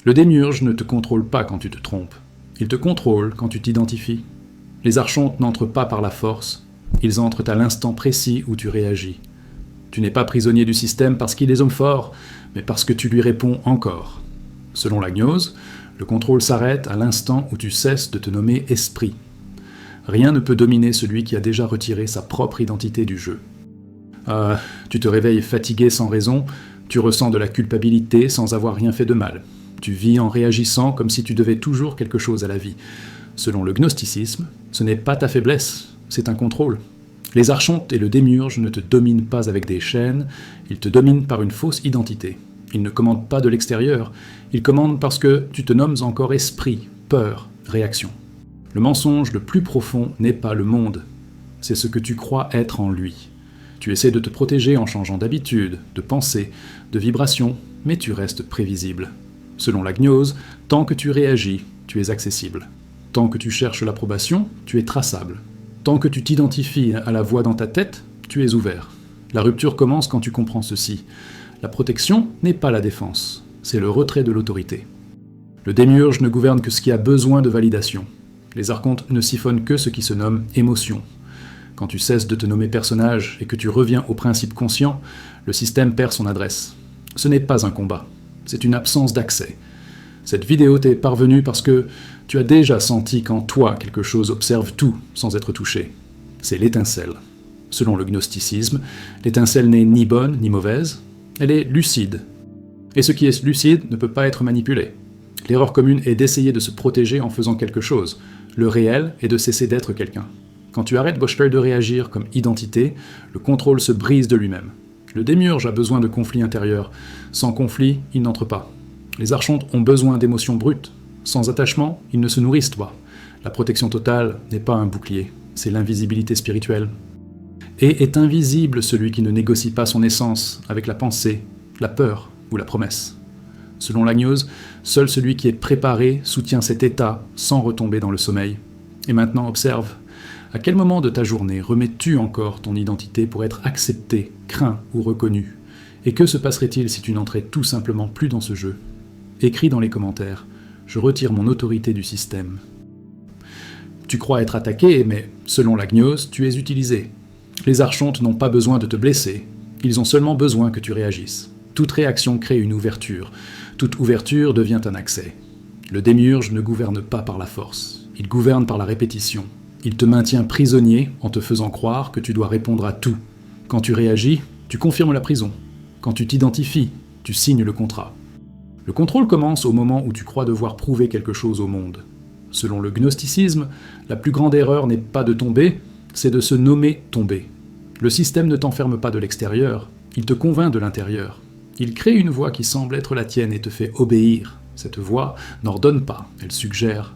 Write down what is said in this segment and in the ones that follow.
Le démiurge ne te contrôle pas quand tu te trompes. Il te contrôle quand tu t'identifies. Les archontes n'entrent pas par la force, ils entrent à l'instant précis où tu réagis. Tu n'es pas prisonnier du système parce qu'il est homme fort, mais parce que tu lui réponds encore. Selon la gnose, le contrôle s'arrête à l'instant où tu cesses de te nommer esprit. Rien ne peut dominer celui qui a déjà retiré sa propre identité du jeu. Tu te réveilles fatigué sans raison, tu ressens de la culpabilité sans avoir rien fait de mal. Tu vis en réagissant comme si tu devais toujours quelque chose à la vie. Selon le gnosticisme, ce n'est pas ta faiblesse, c'est un contrôle. Les archontes et le démiurge ne te dominent pas avec des chaînes, ils te dominent par une fausse identité. Ils ne commandent pas de l'extérieur, ils commandent parce que tu te nommes encore esprit, peur, réaction. Le mensonge le plus profond n'est pas le monde, c'est ce que tu crois être en lui. Tu essaies de te protéger en changeant d'habitude, de pensée, de vibration, mais tu restes prévisible. Selon la gnose, tant que tu réagis, tu es accessible. Tant que tu cherches l'approbation, tu es traçable. Tant que tu t'identifies à la voix dans ta tête, tu es ouvert. La rupture commence quand tu comprends ceci. La protection n'est pas la défense, c'est le retrait de l'autorité. Le démiurge ne gouverne que ce qui a besoin de validation. Les archontes ne siphonnent que ce qui se nomme émotion. Quand tu cesses de te nommer personnage et que tu reviens au principe conscient, le système perd son adresse. Ce n'est pas un combat, c'est une absence d'accès. Cette vidéo t'est parvenue parce que tu as déjà senti qu'en toi quelque chose observe tout sans être touché. C'est l'étincelle. Selon le gnosticisme, l'étincelle n'est ni bonne ni mauvaise, elle est lucide. Et ce qui est lucide ne peut pas être manipulé. L'erreur commune est d'essayer de se protéger en faisant quelque chose. Le réel est de cesser d'être quelqu'un. Quand tu arrêtes Boschler de réagir comme identité, le contrôle se brise de lui-même. Le démiurge a besoin de conflits intérieurs. Sans conflit, il n'entre pas. Les archontes ont besoin d'émotions brutes. Sans attachement, ils ne se nourrissent pas. La protection totale n'est pas un bouclier, c'est l'invisibilité spirituelle. Et est invisible celui qui ne négocie pas son essence avec la pensée, la peur ou la promesse. Selon la gnose, seul celui qui est préparé soutient cet état sans retomber dans le sommeil. Et maintenant observe, à quel moment de ta journée remets-tu encore ton identité pour être accepté, craint ou reconnu? Et que se passerait-il si tu n'entrais tout simplement plus dans ce jeu? Écris dans les commentaires, je retire mon autorité du système. Tu crois être attaqué, mais selon la gnose, tu es utilisé. Les archontes n'ont pas besoin de te blesser, ils ont seulement besoin que tu réagisses. Toute réaction crée une ouverture, toute ouverture devient un accès. Le démiurge ne gouverne pas par la force, il gouverne par la répétition. Il te maintient prisonnier en te faisant croire que tu dois répondre à tout. Quand tu réagis, tu confirmes la prison. Quand tu t'identifies, tu signes le contrat. Le contrôle commence au moment où tu crois devoir prouver quelque chose au monde. Selon le gnosticisme, la plus grande erreur n'est pas de tomber, c'est de se nommer tomber. Le système ne t'enferme pas de l'extérieur, il te convainc de l'intérieur. Il crée une voix qui semble être la tienne et te fait obéir. Cette voix n'ordonne pas, elle suggère.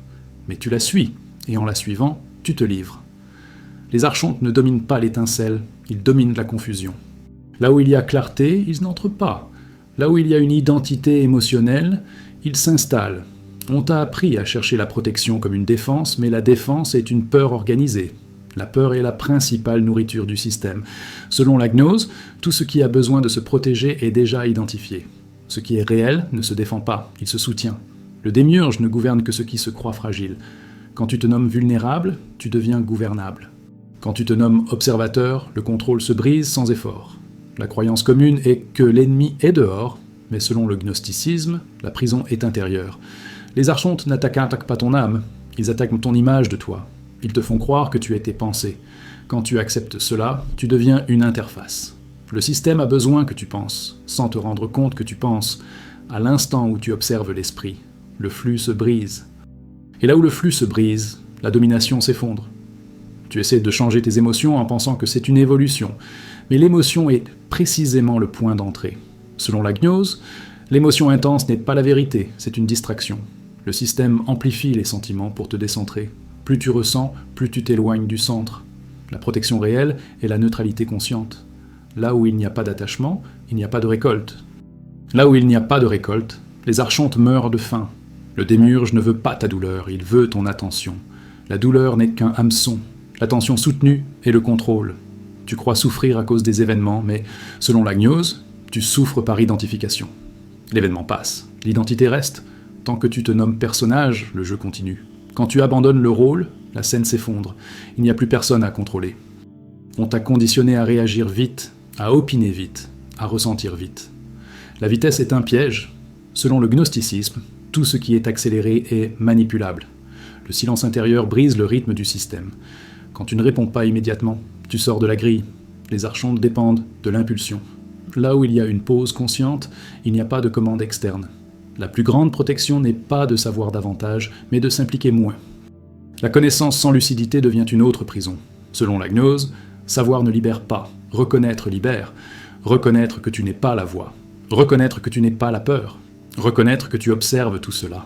Mais tu la suis, et en la suivant, tu te livres. Les archontes ne dominent pas l'étincelle, ils dominent la confusion. Là où il y a clarté, ils n'entrent pas. Là où il y a une identité émotionnelle, ils s'installent. On t'a appris à chercher la protection comme une défense, mais la défense est une peur organisée. La peur est la principale nourriture du système. Selon la gnose, tout ce qui a besoin de se protéger est déjà identifié. Ce qui est réel ne se défend pas, il se soutient. Le démiurge ne gouverne que ce qui se croit fragile. Quand tu te nommes vulnérable, tu deviens gouvernable. Quand tu te nommes observateur, le contrôle se brise sans effort. La croyance commune est que l'ennemi est dehors, mais selon le gnosticisme, la prison est intérieure. Les archontes n'attaquent pas ton âme, ils attaquent ton image de toi. Ils te font croire que tu es tes pensées. Quand tu acceptes cela, tu deviens une interface. Le système a besoin que tu penses, sans te rendre compte que tu penses. À l'instant où tu observes l'esprit, le flux se brise. Et là où le flux se brise, la domination s'effondre. Tu essaies de changer tes émotions en pensant que c'est une évolution, mais l'émotion est précisément le point d'entrée. Selon la gnose, l'émotion intense n'est pas la vérité, c'est une distraction. Le système amplifie les sentiments pour te décentrer. Plus tu ressens, plus tu t'éloignes du centre. La protection réelle est la neutralité consciente. Là où il n'y a pas d'attachement, il n'y a pas de récolte. Là où il n'y a pas de récolte, les archontes meurent de faim. Le démiurge ne veut pas ta douleur, il veut ton attention. La douleur n'est qu'un hameçon. L'attention soutenue est le contrôle. Tu crois souffrir à cause des événements, mais selon la gnose, tu souffres par identification. L'événement passe, l'identité reste. Tant que tu te nommes personnage, le jeu continue. Quand tu abandonnes le rôle, la scène s'effondre. Il n'y a plus personne à contrôler. On t'a conditionné à réagir vite, à opiner vite, à ressentir vite. La vitesse est un piège. Selon le gnosticisme, tout ce qui est accéléré est manipulable. Le silence intérieur brise le rythme du système. Quand tu ne réponds pas immédiatement, tu sors de la grille. Les archontes dépendent de l'impulsion. Là où il y a une pause consciente, il n'y a pas de commande externe. La plus grande protection n'est pas de savoir davantage, mais de s'impliquer moins. La connaissance sans lucidité devient une autre prison. Selon la gnose, savoir ne libère pas, reconnaître libère. Reconnaître que tu n'es pas la voix. Reconnaître que tu n'es pas la peur. Reconnaître que tu observes tout cela.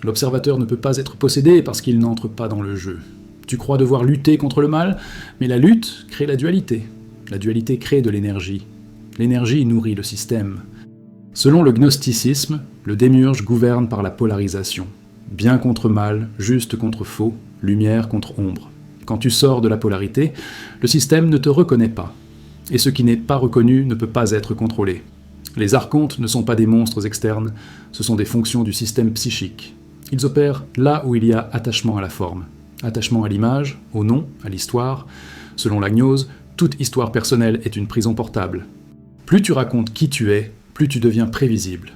L'observateur ne peut pas être possédé parce qu'il n'entre pas dans le jeu. Tu crois devoir lutter contre le mal, mais la lutte crée la dualité. La dualité crée de l'énergie. L'énergie nourrit le système. Selon le gnosticisme, le démiurge gouverne par la polarisation. Bien contre mal, juste contre faux, lumière contre ombre. Quand tu sors de la polarité, le système ne te reconnaît pas. Et ce qui n'est pas reconnu ne peut pas être contrôlé. Les archontes ne sont pas des monstres externes, ce sont des fonctions du système psychique. Ils opèrent là où il y a attachement à la forme. Attachement à l'image, au nom, à l'histoire. Selon la gnose, toute histoire personnelle est une prison portable. Plus tu racontes qui tu es, plus tu deviens prévisible.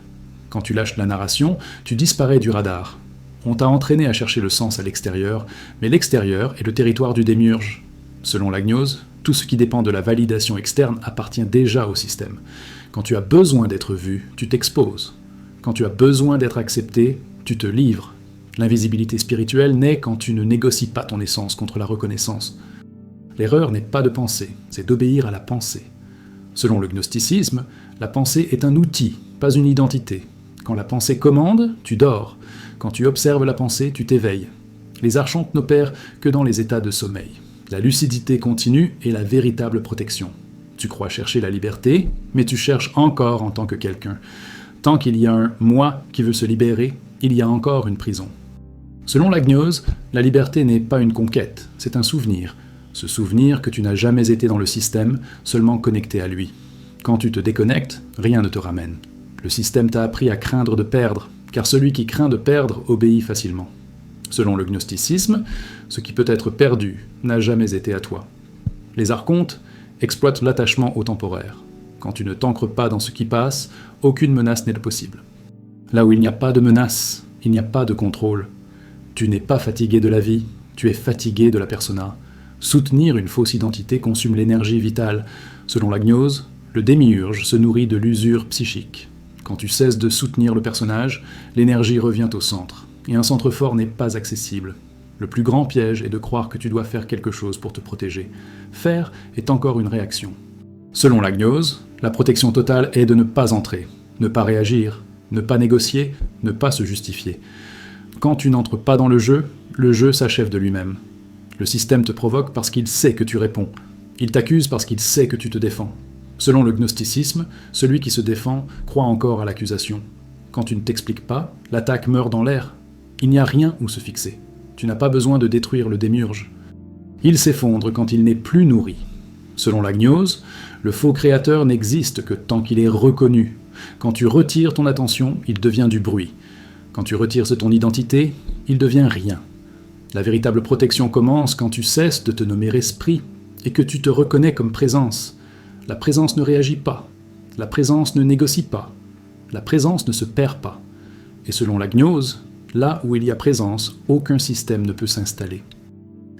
Quand tu lâches la narration, tu disparais du radar. On t'a entraîné à chercher le sens à l'extérieur, mais l'extérieur est le territoire du démiurge. Selon la gnose, tout ce qui dépend de la validation externe appartient déjà au système. Quand tu as besoin d'être vu, tu t'exposes. Quand tu as besoin d'être accepté, tu te livres. L'invisibilité spirituelle naît quand tu ne négocies pas ton essence contre la reconnaissance. L'erreur n'est pas de penser, c'est d'obéir à la pensée. Selon le gnosticisme, la pensée est un outil, pas une identité. Quand la pensée commande, tu dors. Quand tu observes la pensée, tu t'éveilles. Les archontes n'opèrent que dans les états de sommeil. La lucidité continue est la véritable protection. Tu crois chercher la liberté, mais tu cherches encore en tant que quelqu'un. Tant qu'il y a un « moi » qui veut se libérer, il y a encore une prison. Selon la gnose, la liberté n'est pas une conquête, c'est un souvenir. Ce souvenir que tu n'as jamais été dans le système, seulement connecté à lui. Quand tu te déconnectes, rien ne te ramène. Le système t'a appris à craindre de perdre, car celui qui craint de perdre obéit facilement. Selon le gnosticisme, ce qui peut être perdu n'a jamais été à toi. Les archontes exploitent l'attachement au temporaire. Quand tu ne t'ancres pas dans ce qui passe, aucune menace n'est possible. Là où il n'y a pas de menace, il n'y a pas de contrôle. Tu n'es pas fatigué de la vie, tu es fatigué de la persona. Soutenir une fausse identité consume l'énergie vitale. Selon la gnose, le démiurge se nourrit de l'usure psychique. Quand tu cesses de soutenir le personnage, l'énergie revient au centre. Et un centre fort n'est pas accessible. Le plus grand piège est de croire que tu dois faire quelque chose pour te protéger. Faire est encore une réaction. Selon la gnose, la protection totale est de ne pas entrer, ne pas réagir, ne pas négocier, ne pas se justifier. Quand tu n'entres pas dans le jeu s'achève de lui-même. Le système te provoque parce qu'il sait que tu réponds. Il t'accuse parce qu'il sait que tu te défends. Selon le gnosticisme, celui qui se défend croit encore à l'accusation. Quand tu ne t'expliques pas, l'attaque meurt dans l'air. Il n'y a rien où se fixer. Tu n'as pas besoin de détruire le démiurge. Il s'effondre quand il n'est plus nourri. Selon la gnose, le faux créateur n'existe que tant qu'il est reconnu. Quand tu retires ton attention, il devient du bruit. Quand tu retires ton identité, il devient rien. La véritable protection commence quand tu cesses de te nommer esprit et que tu te reconnais comme présence. La présence ne réagit pas. La présence ne négocie pas. La présence ne se perd pas. Et selon la gnose, là où il y a présence, aucun système ne peut s'installer.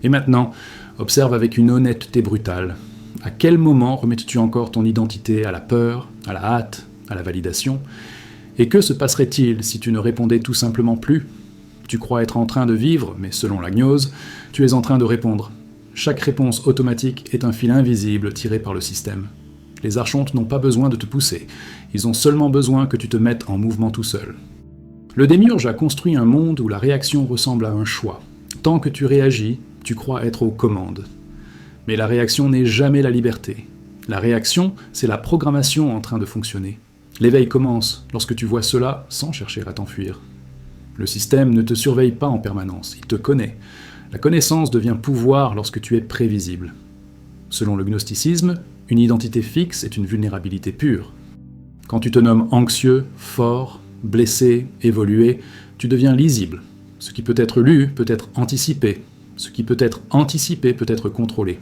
Et maintenant, observe avec une honnêteté brutale. À quel moment remettes-tu encore ton identité à la peur, à la hâte, à la validation ? Et que se passerait-il si tu ne répondais tout simplement plus ? Tu crois être en train de vivre, mais selon la gnose, tu es en train de répondre. Chaque réponse automatique est un fil invisible tiré par le système. Les archontes n'ont pas besoin de te pousser, ils ont seulement besoin que tu te mettes en mouvement tout seul. Le démiurge a construit un monde où la réaction ressemble à un choix. Tant que tu réagis, tu crois être aux commandes. Mais la réaction n'est jamais la liberté. La réaction, c'est la programmation en train de fonctionner. L'éveil commence lorsque tu vois cela sans chercher à t'enfuir. Le système ne te surveille pas en permanence, il te connaît. La connaissance devient pouvoir lorsque tu es prévisible. Selon le gnosticisme, une identité fixe est une vulnérabilité pure. Quand tu te nommes anxieux, fort, blessé, évolué, tu deviens lisible. Ce qui peut être lu peut être anticipé. Ce qui peut être anticipé peut être contrôlé.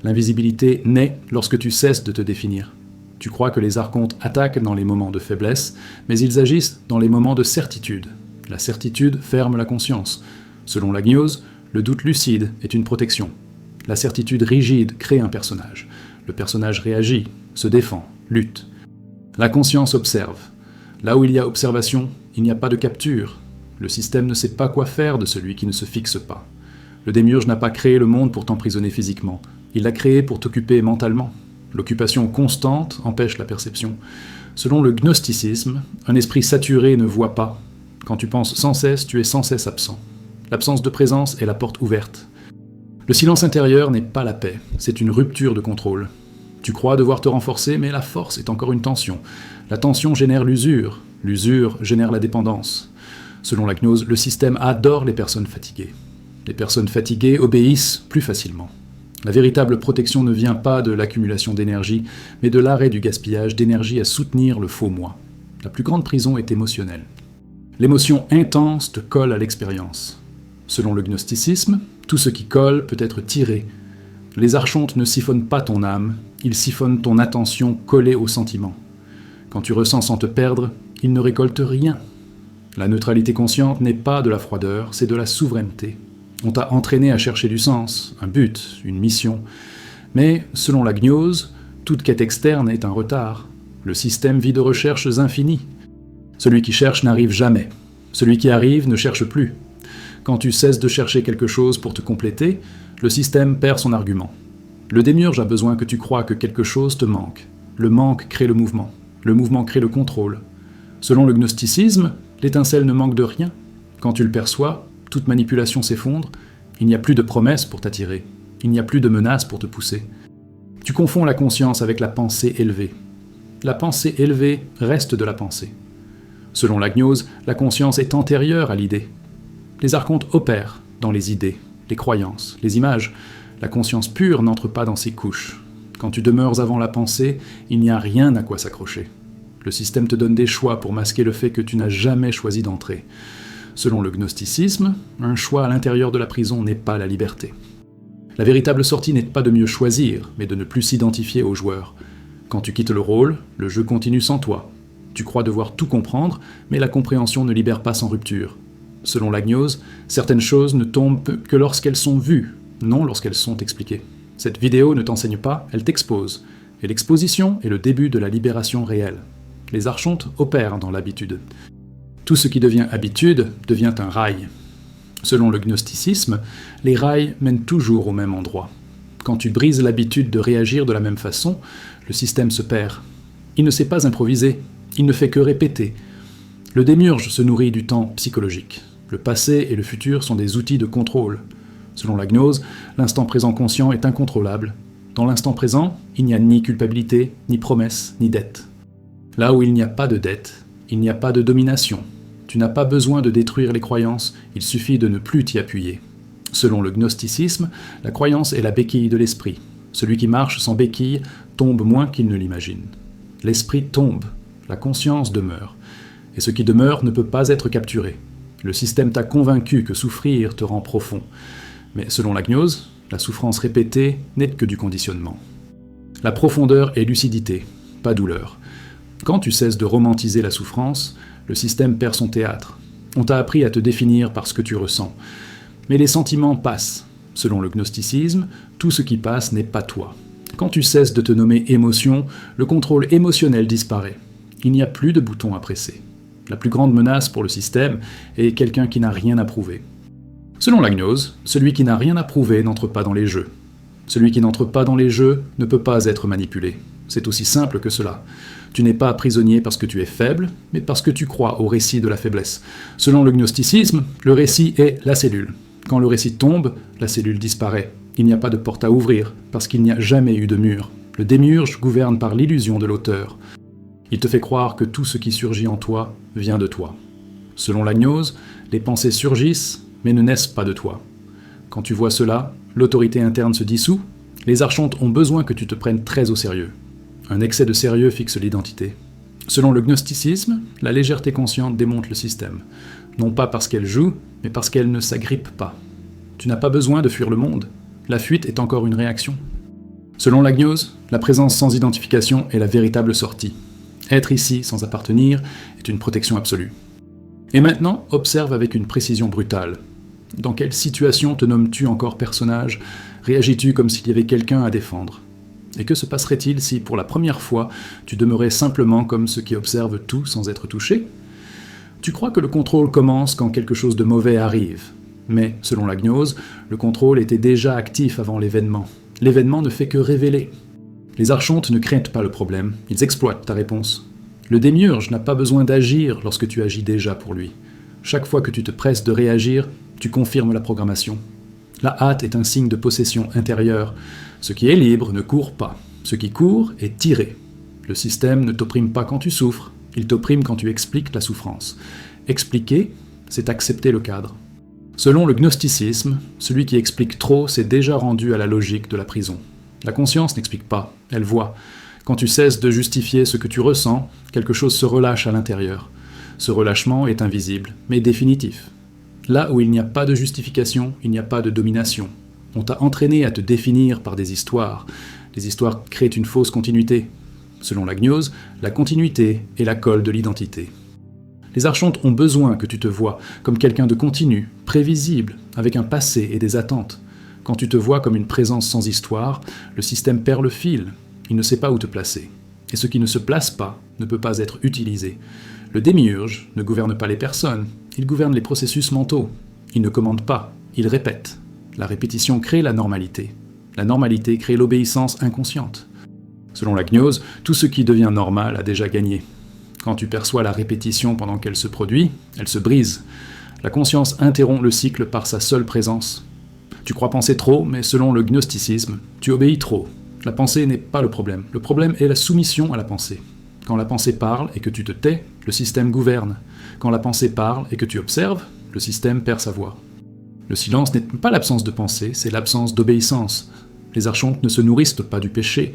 L'invisibilité naît lorsque tu cesses de te définir. Tu crois que les archontes attaquent dans les moments de faiblesse, mais ils agissent dans les moments de certitude. La certitude ferme la conscience. Selon la gnose, le doute lucide est une protection. La certitude rigide crée un personnage. Le personnage réagit, se défend, lutte. La conscience observe. Là où il y a observation, il n'y a pas de capture. Le système ne sait pas quoi faire de celui qui ne se fixe pas. Le démiurge n'a pas créé le monde pour t'emprisonner physiquement. Il l'a créé pour t'occuper mentalement. L'occupation constante empêche la perception. Selon le gnosticisme, un esprit saturé ne voit pas. Quand tu penses sans cesse, tu es sans cesse absent. L'absence de présence est la porte ouverte. Le silence intérieur n'est pas la paix, c'est une rupture de contrôle. Tu crois devoir te renforcer, mais la force est encore une tension. La tension génère l'usure génère la dépendance. Selon la gnose, le système adore les personnes fatiguées. Les personnes fatiguées obéissent plus facilement. La véritable protection ne vient pas de l'accumulation d'énergie, mais de l'arrêt du gaspillage d'énergie à soutenir le faux moi. La plus grande prison est émotionnelle. L'émotion intense te colle à l'expérience. Selon le gnosticisme, tout ce qui colle peut être tiré. Les archontes ne siphonnent pas ton âme, ils siphonnent ton attention collée au sentiment. Quand tu ressens sans te perdre, ils ne récoltent rien. La neutralité consciente n'est pas de la froideur, c'est de la souveraineté. On t'a entraîné à chercher du sens, un but, une mission. Mais, selon la gnose, toute quête externe est un retard. Le système vit de recherches infinies. Celui qui cherche n'arrive jamais. Celui qui arrive ne cherche plus. Quand tu cesses de chercher quelque chose pour te compléter, le système perd son argument. Le démiurge a besoin que tu crois que quelque chose te manque. Le manque crée le mouvement crée le contrôle. Selon le gnosticisme, l'étincelle ne manque de rien. Quand tu le perçois, toute manipulation s'effondre, il n'y a plus de promesses pour t'attirer, il n'y a plus de menaces pour te pousser. Tu confonds la conscience avec la pensée élevée. La pensée élevée reste de la pensée. Selon la gnose, la conscience est antérieure à l'idée. Les archontes opèrent dans les idées, les croyances, les images. La conscience pure n'entre pas dans ces couches. Quand tu demeures avant la pensée, il n'y a rien à quoi s'accrocher. Le système te donne des choix pour masquer le fait que tu n'as jamais choisi d'entrer. Selon le gnosticisme, un choix à l'intérieur de la prison n'est pas la liberté. La véritable sortie n'est pas de mieux choisir, mais de ne plus s'identifier au joueur. Quand tu quittes le rôle, le jeu continue sans toi. Tu crois devoir tout comprendre, mais la compréhension ne libère pas sans rupture. Selon la gnose, certaines choses ne tombent que lorsqu'elles sont vues, non lorsqu'elles sont expliquées. Cette vidéo ne t'enseigne pas, elle t'expose. Et l'exposition est le début de la libération réelle. Les archontes opèrent dans l'habitude. Tout ce qui devient habitude devient un rail. Selon le gnosticisme, les rails mènent toujours au même endroit. Quand tu brises l'habitude de réagir de la même façon, le système se perd. Il ne sait pas improviser, il ne fait que répéter. Le démiurge se nourrit du temps psychologique. Le passé et le futur sont des outils de contrôle. Selon la gnose, l'instant présent conscient est incontrôlable. Dans l'instant présent, il n'y a ni culpabilité, ni promesse, ni dette. Là où il n'y a pas de dette, il n'y a pas de domination. Tu n'as pas besoin de détruire les croyances, il suffit de ne plus t'y appuyer. Selon le gnosticisme, la croyance est la béquille de l'esprit. Celui qui marche sans béquille tombe moins qu'il ne l'imagine. L'esprit tombe, la conscience demeure. Et ce qui demeure ne peut pas être capturé. Le système t'a convaincu que souffrir te rend profond. Mais selon la gnose, la souffrance répétée n'est que du conditionnement. La profondeur est lucidité, pas douleur. Quand tu cesses de romantiser la souffrance, le système perd son théâtre. On t'a appris à te définir par ce que tu ressens. Mais les sentiments passent. Selon le gnosticisme, tout ce qui passe n'est pas toi. Quand tu cesses de te nommer émotion, le contrôle émotionnel disparaît. Il n'y a plus de bouton à presser. La plus grande menace pour le système est quelqu'un qui n'a rien à prouver. Selon la gnose, celui qui n'a rien à prouver n'entre pas dans les jeux. Celui qui n'entre pas dans les jeux ne peut pas être manipulé. C'est aussi simple que cela. Tu n'es pas prisonnier parce que tu es faible, mais parce que tu crois au récit de la faiblesse. Selon le gnosticisme, le récit est la cellule. Quand le récit tombe, la cellule disparaît. Il n'y a pas de porte à ouvrir, parce qu'il n'y a jamais eu de mur. Le démiurge gouverne par l'illusion de l'auteur. Il te fait croire que tout ce qui surgit en toi vient de toi. Selon la gnose, les pensées surgissent, mais ne naissent pas de toi. Quand tu vois cela, l'autorité interne se dissout. Les archontes ont besoin que tu te prennes très au sérieux. Un excès de sérieux fixe l'identité. Selon le gnosticisme, la légèreté consciente démonte le système. Non pas parce qu'elle joue, mais parce qu'elle ne s'agrippe pas. Tu n'as pas besoin de fuir le monde. La fuite est encore une réaction. Selon la gnose, la présence sans identification est la véritable sortie. Être ici sans appartenir est une protection absolue. Et maintenant, observe avec une précision brutale. Dans quelle situation te nommes-tu encore personnage? Réagis-tu comme s'il y avait quelqu'un à défendre? Et que se passerait-il si, pour la première fois, tu demeurais simplement comme ceux qui observent tout sans être touché? Tu crois que le contrôle commence quand quelque chose de mauvais arrive. Mais, selon la gnose, le contrôle était déjà actif avant l'événement. L'événement ne fait que révéler. Les archontes ne craignent pas le problème, ils exploitent ta réponse. Le démiurge n'a pas besoin d'agir lorsque tu agis déjà pour lui. Chaque fois que tu te presses de réagir, tu confirmes la programmation. La hâte est un signe de possession intérieure. Ce qui est libre ne court pas. Ce qui court est tiré. Le système ne t'opprime pas quand tu souffres, il t'opprime quand tu expliques la souffrance. Expliquer, c'est accepter le cadre. Selon le gnosticisme, celui qui explique trop s'est déjà rendu à la logique de la prison. La conscience n'explique pas, elle voit. Quand tu cesses de justifier ce que tu ressens, quelque chose se relâche à l'intérieur. Ce relâchement est invisible, mais définitif. Là où il n'y a pas de justification, il n'y a pas de domination. On t'a entraîné à te définir par des histoires. Les histoires créent une fausse continuité. Selon la gnose, la continuité est la colle de l'identité. Les archontes ont besoin que tu te vois comme quelqu'un de continu, prévisible, avec un passé et des attentes. Quand tu te vois comme une présence sans histoire, le système perd le fil. Il ne sait pas où te placer. Et ce qui ne se place pas ne peut pas être utilisé. Le démiurge ne gouverne pas les personnes, il gouverne les processus mentaux. Il ne commande pas, il répète. La répétition crée la normalité. La normalité crée l'obéissance inconsciente. Selon la gnose, tout ce qui devient normal a déjà gagné. Quand tu perçois la répétition pendant qu'elle se produit, elle se brise. La conscience interrompt le cycle par sa seule présence. Tu crois penser trop, mais selon le gnosticisme, tu obéis trop. La pensée n'est pas le problème est la soumission à la pensée. Quand la pensée parle et que tu te tais, le système gouverne. Quand la pensée parle et que tu observes, le système perd sa voix. Le silence n'est pas l'absence de pensée, c'est l'absence d'obéissance. Les archontes ne se nourrissent pas du péché,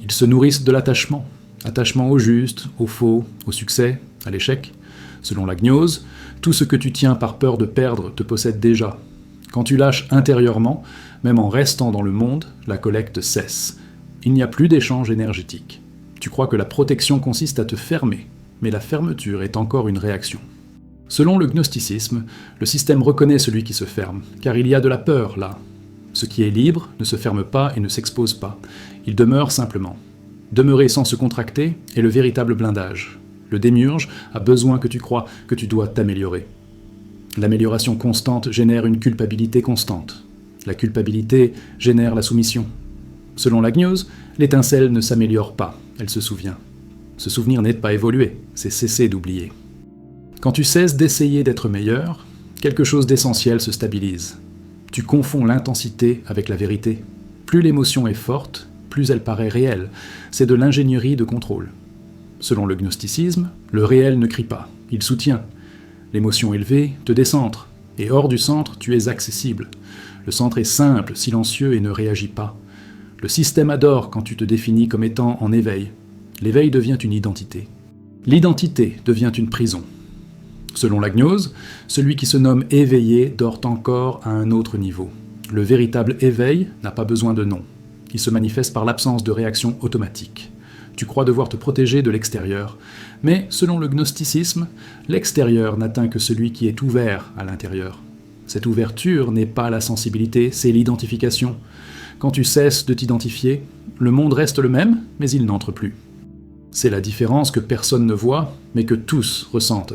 ils se nourrissent de l'attachement. Attachement au juste, au faux, au succès, à l'échec. Selon la gnose, tout ce que tu tiens par peur de perdre te possède déjà. Quand tu lâches intérieurement, même en restant dans le monde, la collecte cesse. Il n'y a plus d'échange énergétique. Tu crois que la protection consiste à te fermer, mais la fermeture est encore une réaction. Selon le gnosticisme, le système reconnaît celui qui se ferme, car il y a de la peur là. Ce qui est libre ne se ferme pas et ne s'expose pas, il demeure simplement. Demeurer sans se contracter est le véritable blindage. Le démiurge a besoin que tu crois que tu dois t'améliorer. L'amélioration constante génère une culpabilité constante. La culpabilité génère la soumission. Selon la gnose, l'étincelle ne s'améliore pas, elle se souvient. Se souvenir n'est pas évoluer, c'est cesser d'oublier. Quand tu cesses d'essayer d'être meilleur, quelque chose d'essentiel se stabilise. Tu confonds l'intensité avec la vérité. Plus l'émotion est forte, plus elle paraît réelle. C'est de l'ingénierie de contrôle. Selon le gnosticisme, le réel ne crie pas, il soutient. L'émotion élevée te décentre, et hors du centre, tu es accessible. Le centre est simple, silencieux et ne réagit pas. Le système adore quand tu te définis comme étant en éveil. L'éveil devient une identité. L'identité devient une prison. Selon la gnose, celui qui se nomme éveillé dort encore à un autre niveau. Le véritable éveil n'a pas besoin de nom. Il se manifeste par l'absence de réaction automatique. Tu crois devoir te protéger de l'extérieur, mais selon le gnosticisme, l'extérieur n'atteint que celui qui est ouvert à l'intérieur. Cette ouverture n'est pas la sensibilité, c'est l'identification. Quand tu cesses de t'identifier, le monde reste le même, mais il n'entre plus. C'est la différence que personne ne voit, mais que tous ressentent.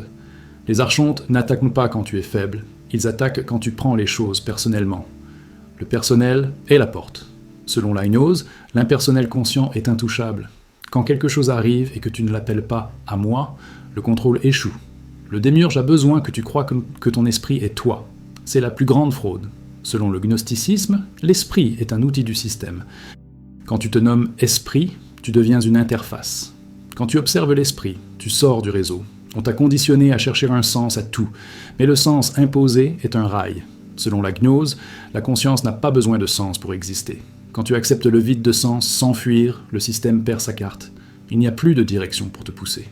Les archontes n'attaquent pas quand tu es faible, ils attaquent quand tu prends les choses personnellement. Le personnel est la porte. Selon la gnose, l'impersonnel conscient est intouchable. Quand quelque chose arrive et que tu ne l'appelles pas « à moi », le contrôle échoue. Le démiurge a besoin que tu crois que ton esprit est toi. C'est la plus grande fraude. Selon le gnosticisme, l'esprit est un outil du système. Quand tu te nommes « esprit », tu deviens une interface. Quand tu observes l'esprit, tu sors du réseau. On t'a conditionné à chercher un sens à tout, mais le sens imposé est un rail. Selon la gnose, la conscience n'a pas besoin de sens pour exister. Quand tu acceptes le vide de sens sans fuir, le système perd sa carte. Il n'y a plus de direction pour te pousser.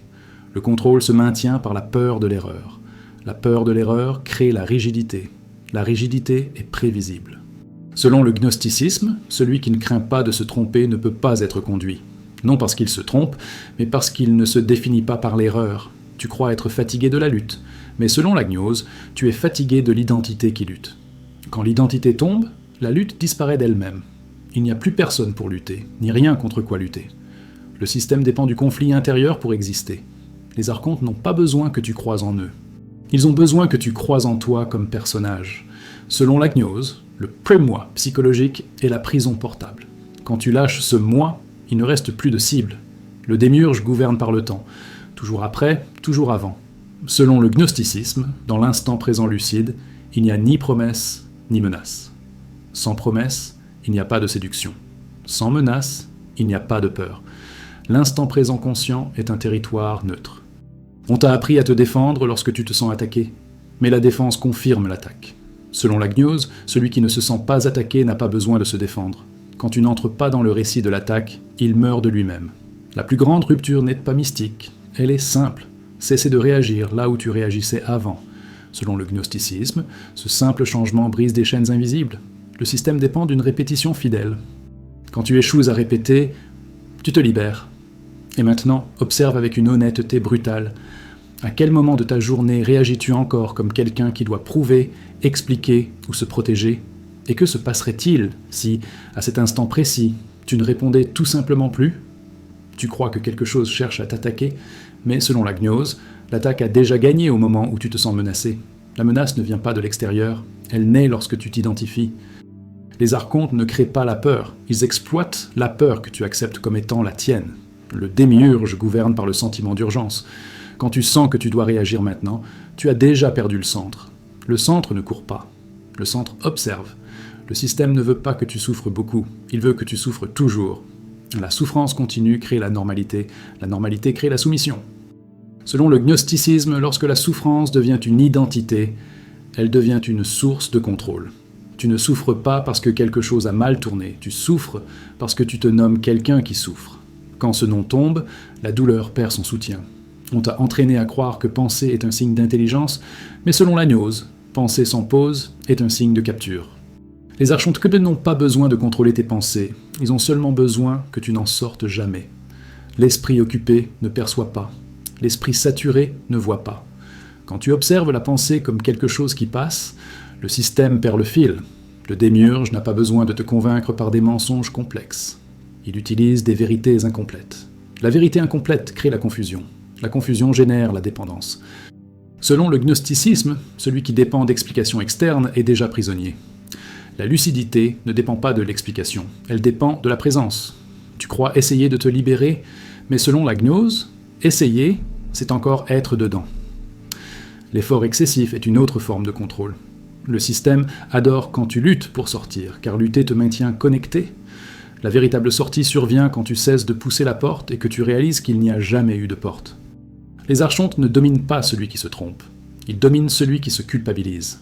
Le contrôle se maintient par la peur de l'erreur. La peur de l'erreur crée la rigidité. La rigidité est prévisible. Selon le gnosticisme, celui qui ne craint pas de se tromper ne peut pas être conduit. Non parce qu'il se trompe, mais parce qu'il ne se définit pas par l'erreur. Tu crois être fatigué de la lutte, mais selon la gnose, tu es fatigué de l'identité qui lutte. Quand l'identité tombe, la lutte disparaît d'elle-même. Il n'y a plus personne pour lutter, ni rien contre quoi lutter. Le système dépend du conflit intérieur pour exister. Les archontes n'ont pas besoin que tu croies en eux. Ils ont besoin que tu croies en toi comme personnage. Selon la gnose, le pré-moi psychologique est la prison portable. Quand tu lâches ce moi, il ne reste plus de cible. Le démiurge gouverne par le temps. Toujours après, toujours avant. Selon le gnosticisme, dans l'instant présent lucide, il n'y a ni promesse, ni menace. Sans promesse, il n'y a pas de séduction. Sans menace, il n'y a pas de peur. L'instant présent conscient est un territoire neutre. On t'a appris à te défendre lorsque tu te sens attaqué, mais la défense confirme l'attaque. Selon la gnose, celui qui ne se sent pas attaqué n'a pas besoin de se défendre. Quand tu n'entres pas dans le récit de l'attaque, il meurt de lui-même. La plus grande rupture n'est pas mystique, elle est simple. Cesser de réagir là où tu réagissais avant. Selon le gnosticisme, ce simple changement brise des chaînes invisibles. Le système dépend d'une répétition fidèle. Quand tu échoues à répéter, tu te libères. Et maintenant, observe avec une honnêteté brutale. À quel moment de ta journée réagis-tu encore comme quelqu'un qui doit prouver, expliquer ou se protéger ? Et que se passerait-il si, à cet instant précis, tu ne répondais tout simplement plus ? Tu crois que quelque chose cherche à t'attaquer, mais selon la gnose, l'attaque a déjà gagné au moment où tu te sens menacé. La menace ne vient pas de l'extérieur, elle naît lorsque tu t'identifies. Les archontes ne créent pas la peur, ils exploitent la peur que tu acceptes comme étant la tienne. Le démiurge gouverne par le sentiment d'urgence. Quand tu sens que tu dois réagir maintenant, tu as déjà perdu le centre. Le centre ne court pas. Le centre observe. Le système ne veut pas que tu souffres beaucoup, il veut que tu souffres toujours. La souffrance continue crée la normalité crée la soumission. Selon le gnosticisme, lorsque la souffrance devient une identité, elle devient une source de contrôle. Tu ne souffres pas parce que quelque chose a mal tourné, tu souffres parce que tu te nommes quelqu'un qui souffre. Quand ce nom tombe, la douleur perd son soutien. On t'a entraîné à croire que penser est un signe d'intelligence, mais selon la gnose, penser sans pause est un signe de capture. Les archontes n'ont pas besoin de contrôler tes pensées, ils ont seulement besoin que tu n'en sortes jamais. L'esprit occupé ne perçoit pas, l'esprit saturé ne voit pas. Quand tu observes la pensée comme quelque chose qui passe, le système perd le fil. Le démiurge n'a pas besoin de te convaincre par des mensonges complexes. Il utilise des vérités incomplètes. La vérité incomplète crée la confusion. La confusion génère la dépendance. Selon le gnosticisme, celui qui dépend d'explications externes est déjà prisonnier. La lucidité ne dépend pas de l'explication, elle dépend de la présence. Tu crois essayer de te libérer, mais selon la gnose, essayer, c'est encore être dedans. L'effort excessif est une autre forme de contrôle. Le système adore quand tu luttes pour sortir, car lutter te maintient connecté. La véritable sortie survient quand tu cesses de pousser la porte et que tu réalises qu'il n'y a jamais eu de porte. Les archontes ne dominent pas celui qui se trompe, ils dominent celui qui se culpabilise.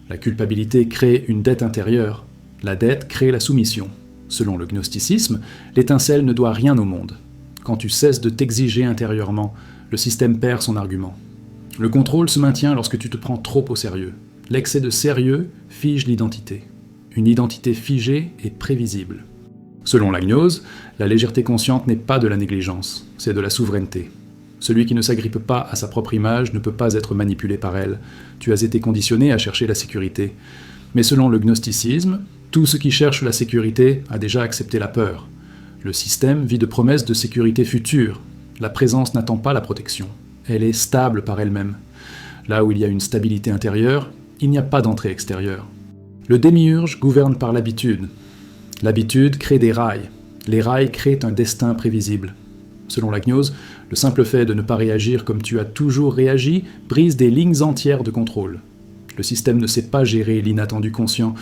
La culpabilité crée une dette intérieure, la dette crée la soumission. Selon le gnosticisme, l'étincelle ne doit rien au monde. Quand tu cesses de t'exiger intérieurement, le système perd son argument. Le contrôle se maintient lorsque tu te prends trop au sérieux. L'excès de sérieux fige l'identité. Une identité figée est prévisible. Selon la gnose, la légèreté consciente n'est pas de la négligence, c'est de la souveraineté. Celui qui ne s'agrippe pas à sa propre image ne peut pas être manipulé par elle. Tu as été conditionné à chercher la sécurité. Mais selon le gnosticisme, tout ce qui cherche la sécurité a déjà accepté la peur. Le système vit de promesses de sécurité future. La présence n'attend pas la protection. Elle est stable par elle-même. Là où il y a une stabilité intérieure, il n'y a pas d'entrée extérieure. Le démiurge gouverne par l'habitude. L'habitude crée des rails. Les rails créent un destin prévisible. Selon la gnose, le simple fait de ne pas réagir comme tu as toujours réagi brise des lignes entières de contrôle. Le système ne sait pas gérer l'inattendu conscient.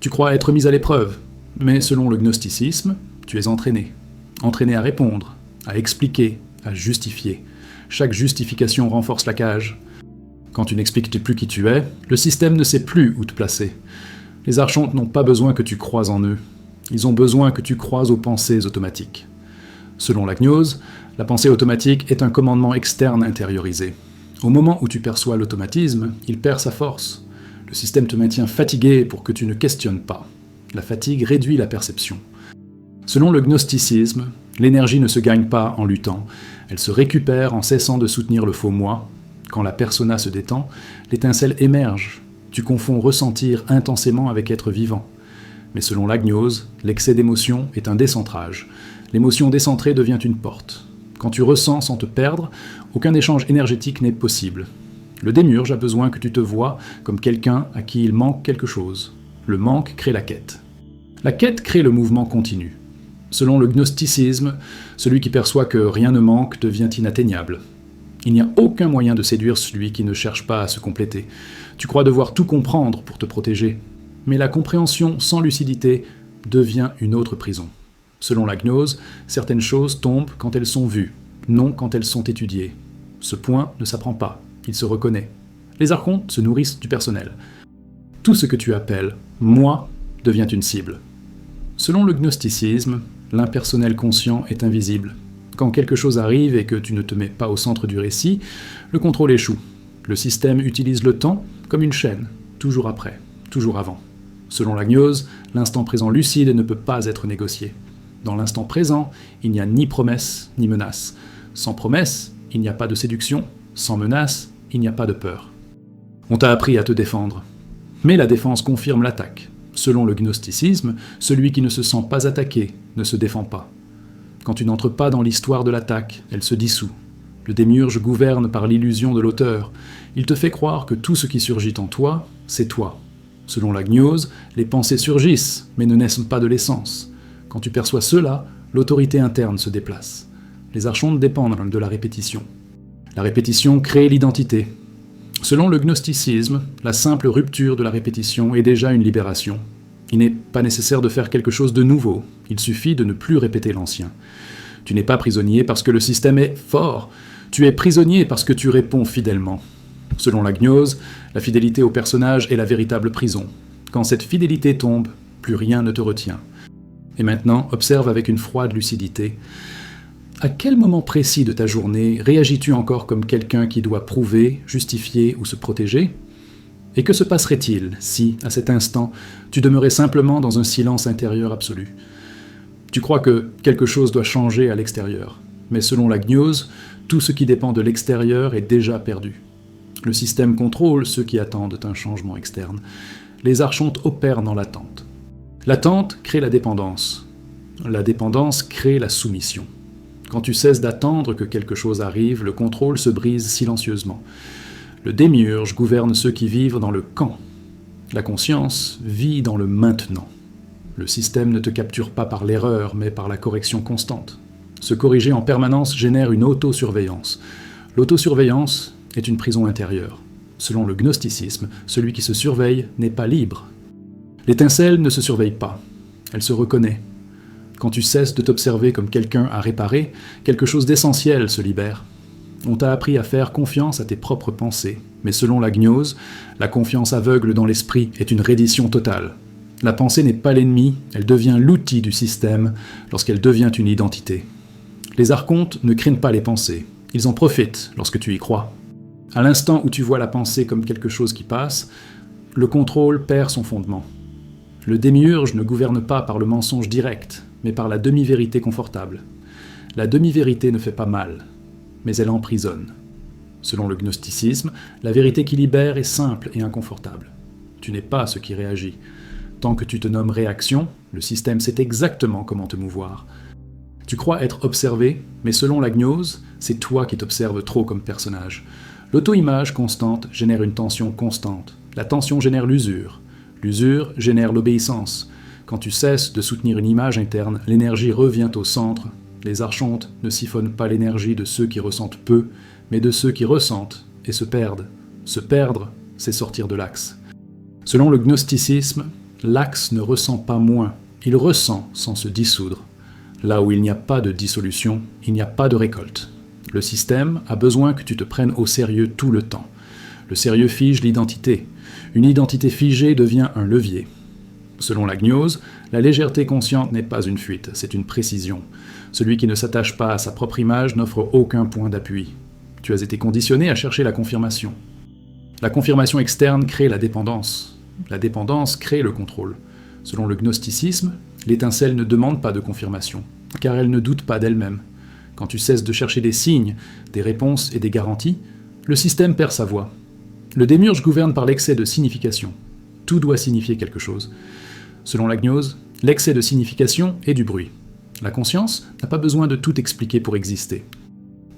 Tu crois être mis à l'épreuve, mais selon le gnosticisme, tu es entraîné. Entraîné à répondre, à expliquer, à justifier. Chaque justification renforce la cage. Quand tu n'expliques plus qui tu es, le système ne sait plus où te placer. Les archontes n'ont pas besoin que tu croies en eux. Ils ont besoin que tu croies aux pensées automatiques. Selon la gnose, la pensée automatique est un commandement externe intériorisé. Au moment où tu perçois l'automatisme, il perd sa force. Le système te maintient fatigué pour que tu ne questionnes pas. La fatigue réduit la perception. Selon le gnosticisme, l'énergie ne se gagne pas en luttant, elle se récupère en cessant de soutenir le faux moi. Quand la persona se détend, l'étincelle émerge. Tu confonds ressentir intensément avec être vivant. Mais selon la gnose, l'excès d'émotion est un décentrage. L'émotion décentrée devient une porte. Quand tu ressens sans te perdre, aucun échange énergétique n'est possible. Le démiurge a besoin que tu te vois comme quelqu'un à qui il manque quelque chose. Le manque crée la quête. La quête crée le mouvement continu. Selon le gnosticisme, celui qui perçoit que rien ne manque devient inatteignable. Il n'y a aucun moyen de séduire celui qui ne cherche pas à se compléter. Tu crois devoir tout comprendre pour te protéger. Mais la compréhension sans lucidité devient une autre prison. Selon la gnose, certaines choses tombent quand elles sont vues, non quand elles sont étudiées. Ce point ne s'apprend pas, il se reconnaît. Les archontes se nourrissent du personnel. Tout ce que tu appelles « moi » devient une cible. Selon le gnosticisme, l'impersonnel conscient est invisible. Quand quelque chose arrive et que tu ne te mets pas au centre du récit, le contrôle échoue. Le système utilise le temps comme une chaîne, toujours après, toujours avant. Selon la gnose, l'instant présent lucide ne peut pas être négocié. Dans l'instant présent, il n'y a ni promesse ni menace. Sans promesse, il n'y a pas de séduction. Sans menace, il n'y a pas de peur. On t'a appris à te défendre. Mais la défense confirme l'attaque. Selon le gnosticisme, celui qui ne se sent pas attaqué ne se défend pas. Quand tu n'entres pas dans l'histoire de l'attaque, elle se dissout. Le démiurge gouverne par l'illusion de l'auteur. Il te fait croire que tout ce qui surgit en toi, c'est toi. Selon la gnose, les pensées surgissent, mais ne naissent pas de l'essence. Quand tu perçois cela, l'autorité interne se déplace. Les archontes dépendent de la répétition. La répétition crée l'identité. Selon le gnosticisme, la simple rupture de la répétition est déjà une libération. Il n'est pas nécessaire de faire quelque chose de nouveau, il suffit de ne plus répéter l'ancien. Tu n'es pas prisonnier parce que le système est fort, tu es prisonnier parce que tu réponds fidèlement. Selon la gnose, la fidélité au personnage est la véritable prison. Quand cette fidélité tombe, plus rien ne te retient. Et maintenant, observe avec une froide lucidité. À quel moment précis de ta journée réagis-tu encore comme quelqu'un qui doit prouver, justifier ou se protéger ? Et que se passerait-il si, à cet instant, tu demeurais simplement dans un silence intérieur absolu ? Tu crois que quelque chose doit changer à l'extérieur, mais selon la gnose, tout ce qui dépend de l'extérieur est déjà perdu. Le système contrôle ceux qui attendent un changement externe. Les archontes opèrent dans l'attente. L'attente crée la dépendance. La dépendance crée la soumission. Quand tu cesses d'attendre que quelque chose arrive, le contrôle se brise silencieusement. Le démiurge gouverne ceux qui vivent dans le quand. La conscience vit dans le maintenant. Le système ne te capture pas par l'erreur, mais par la correction constante. Se corriger en permanence génère une autosurveillance. L'autosurveillance est une prison intérieure. Selon le gnosticisme, celui qui se surveille n'est pas libre. L'étincelle ne se surveille pas, elle se reconnaît. Quand tu cesses de t'observer comme quelqu'un à réparer, quelque chose d'essentiel se libère. On t'a appris à faire confiance à tes propres pensées, mais selon la gnose, la confiance aveugle dans l'esprit est une reddition totale. La pensée n'est pas l'ennemi, elle devient l'outil du système lorsqu'elle devient une identité. Les archontes ne craignent pas les pensées, ils en profitent lorsque tu y crois. À l'instant où tu vois la pensée comme quelque chose qui passe, le contrôle perd son fondement. Le démiurge ne gouverne pas par le mensonge direct, mais par la demi-vérité confortable. La demi-vérité ne fait pas mal, mais elle emprisonne. Selon le gnosticisme, la vérité qui libère est simple et inconfortable. Tu n'es pas ce qui réagit. Tant que tu te nommes réaction, le système sait exactement comment te mouvoir. Tu crois être observé, mais selon la gnose, c'est toi qui t'observes trop comme personnage. L'auto-image constante génère une tension constante. La tension génère l'usure. L'usure génère l'obéissance. Quand tu cesses de soutenir une image interne, l'énergie revient au centre. Les archontes ne siphonnent pas l'énergie de ceux qui ressentent peu, mais de ceux qui ressentent et se perdent. Se perdre, c'est sortir de l'axe. Selon le gnosticisme, l'axe ne ressent pas moins, il ressent sans se dissoudre. Là où il n'y a pas de dissolution, il n'y a pas de récolte. Le système a besoin que tu te prennes au sérieux tout le temps. Le sérieux fige l'identité. Une identité figée devient un levier. Selon la gnose, la légèreté consciente n'est pas une fuite, c'est une précision. Celui qui ne s'attache pas à sa propre image n'offre aucun point d'appui. Tu as été conditionné à chercher la confirmation. La confirmation externe crée la dépendance. La dépendance crée le contrôle. Selon le gnosticisme, l'étincelle ne demande pas de confirmation, car elle ne doute pas d'elle-même. Quand tu cesses de chercher des signes, des réponses et des garanties, le système perd sa voix. Le démiurge gouverne par l'excès de signification. Tout doit signifier quelque chose. Selon la gnose, l'excès de signification est du bruit. La conscience n'a pas besoin de tout expliquer pour exister.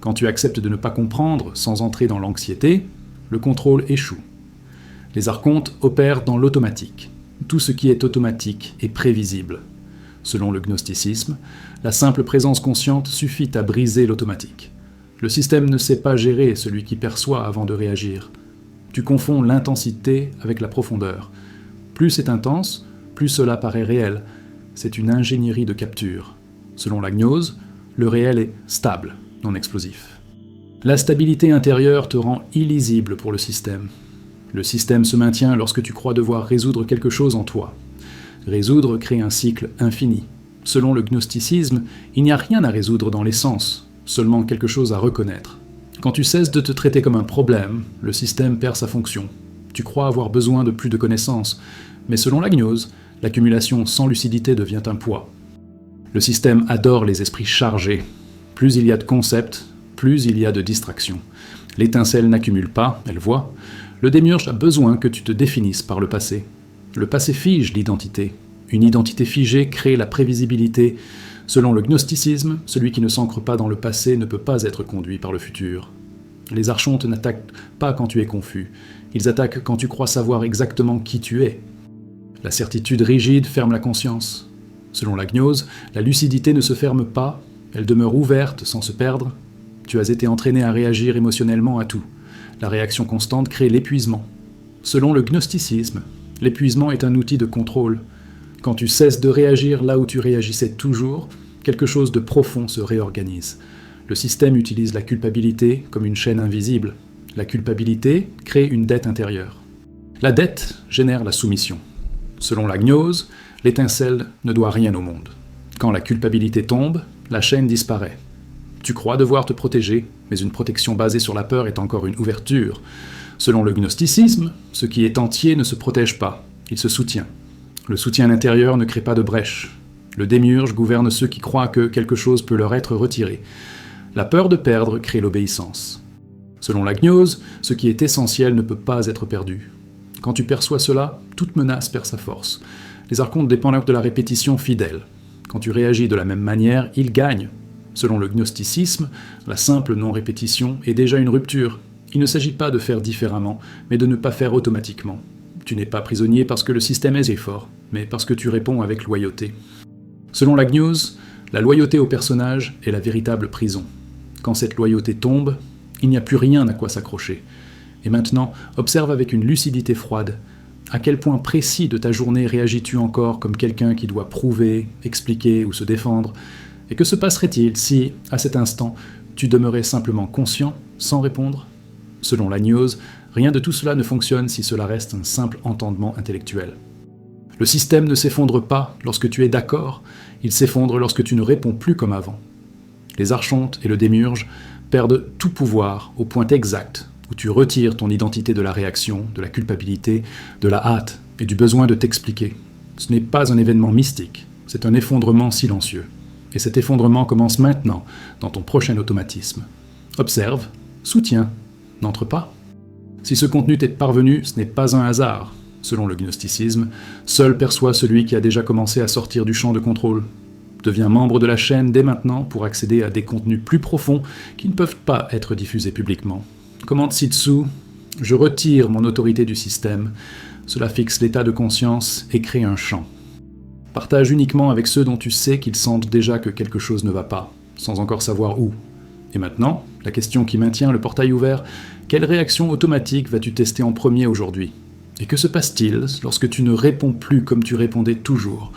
Quand tu acceptes de ne pas comprendre sans entrer dans l'anxiété, le contrôle échoue. Les archontes opèrent dans l'automatique. Tout ce qui est automatique est prévisible. Selon le gnosticisme, la simple présence consciente suffit à briser l'automatique. Le système ne sait pas gérer celui qui perçoit avant de réagir. Tu confonds l'intensité avec la profondeur. Plus c'est intense, plus cela paraît réel. C'est une ingénierie de capture. Selon la gnose, le réel est stable, non explosif. La stabilité intérieure te rend illisible pour le système. Le système se maintient lorsque tu crois devoir résoudre quelque chose en toi. Résoudre crée un cycle infini. Selon le gnosticisme, il n'y a rien à résoudre dans l'essence, seulement quelque chose à reconnaître. Quand tu cesses de te traiter comme un problème, le système perd sa fonction. Tu crois avoir besoin de plus de connaissances, mais selon la gnose, l'accumulation sans lucidité devient un poids. Le système adore les esprits chargés. Plus il y a de concepts, plus il y a de distractions. L'étincelle n'accumule pas, elle voit. Le démiurge a besoin que tu te définisses par le passé. Le passé fige l'identité. Une identité figée crée la prévisibilité. Selon le gnosticisme, celui qui ne s'ancre pas dans le passé ne peut pas être conduit par le futur. Les archontes n'attaquent pas quand tu es confus. Ils attaquent quand tu crois savoir exactement qui tu es. La certitude rigide ferme la conscience. Selon la gnose, la lucidité ne se ferme pas, elle demeure ouverte sans se perdre. Tu as été entraîné à réagir émotionnellement à tout. La réaction constante crée l'épuisement. Selon le gnosticisme, l'épuisement est un outil de contrôle. Quand tu cesses de réagir là où tu réagissais toujours, quelque chose de profond se réorganise. Le système utilise la culpabilité comme une chaîne invisible. La culpabilité crée une dette intérieure. La dette génère la soumission. Selon la gnose, l'étincelle ne doit rien au monde. Quand la culpabilité tombe, la chaîne disparaît. Tu crois devoir te protéger, mais une protection basée sur la peur est encore une ouverture. Selon le gnosticisme, ce qui est entier ne se protège pas, il se soutient. Le soutien à l'intérieur ne crée pas de brèche. Le démiurge gouverne ceux qui croient que quelque chose peut leur être retiré. La peur de perdre crée l'obéissance. Selon la gnose, ce qui est essentiel ne peut pas être perdu. Quand tu perçois cela, toute menace perd sa force. Les archontes dépendent de la répétition fidèle. Quand tu réagis de la même manière, ils gagnent. Selon le gnosticisme, la simple non-répétition est déjà une rupture. Il ne s'agit pas de faire différemment, mais de ne pas faire automatiquement. Tu n'es pas prisonnier parce que le système est fort, mais parce que tu réponds avec loyauté. Selon la gnose, la loyauté au personnage est la véritable prison. Quand cette loyauté tombe, il n'y a plus rien à quoi s'accrocher. Et maintenant, observe avec une lucidité froide. À quel point précis de ta journée réagis-tu encore comme quelqu'un qui doit prouver, expliquer ou se défendre? Et que se passerait-il si, à cet instant, tu demeurais simplement conscient, sans répondre? Selon la gnose, rien de tout cela ne fonctionne si cela reste un simple entendement intellectuel. Le système ne s'effondre pas lorsque tu es d'accord, il s'effondre lorsque tu ne réponds plus comme avant. Les archontes et le démiurge perdent tout pouvoir au point exact où tu retires ton identité de la réaction, de la culpabilité, de la hâte et du besoin de t'expliquer. Ce n'est pas un événement mystique, c'est un effondrement silencieux. Et cet effondrement commence maintenant, dans ton prochain automatisme. Observe, soutiens, n'entre pas. Si ce contenu t'est parvenu, ce n'est pas un hasard. Selon le gnosticisme, seul perçoit celui qui a déjà commencé à sortir du champ de contrôle. Deviens membre de la chaîne dès maintenant pour accéder à des contenus plus profonds qui ne peuvent pas être diffusés publiquement. Commente ci-dessous, je retire mon autorité du système. Cela fixe l'état de conscience et crée un champ. Partage uniquement avec ceux dont tu sais qu'ils sentent déjà que quelque chose ne va pas, sans encore savoir où. Et maintenant, la question qui maintient le portail ouvert, quelle réaction automatique vas-tu tester en premier aujourd'hui? Et que se passe-t-il lorsque tu ne réponds plus comme tu répondais toujours?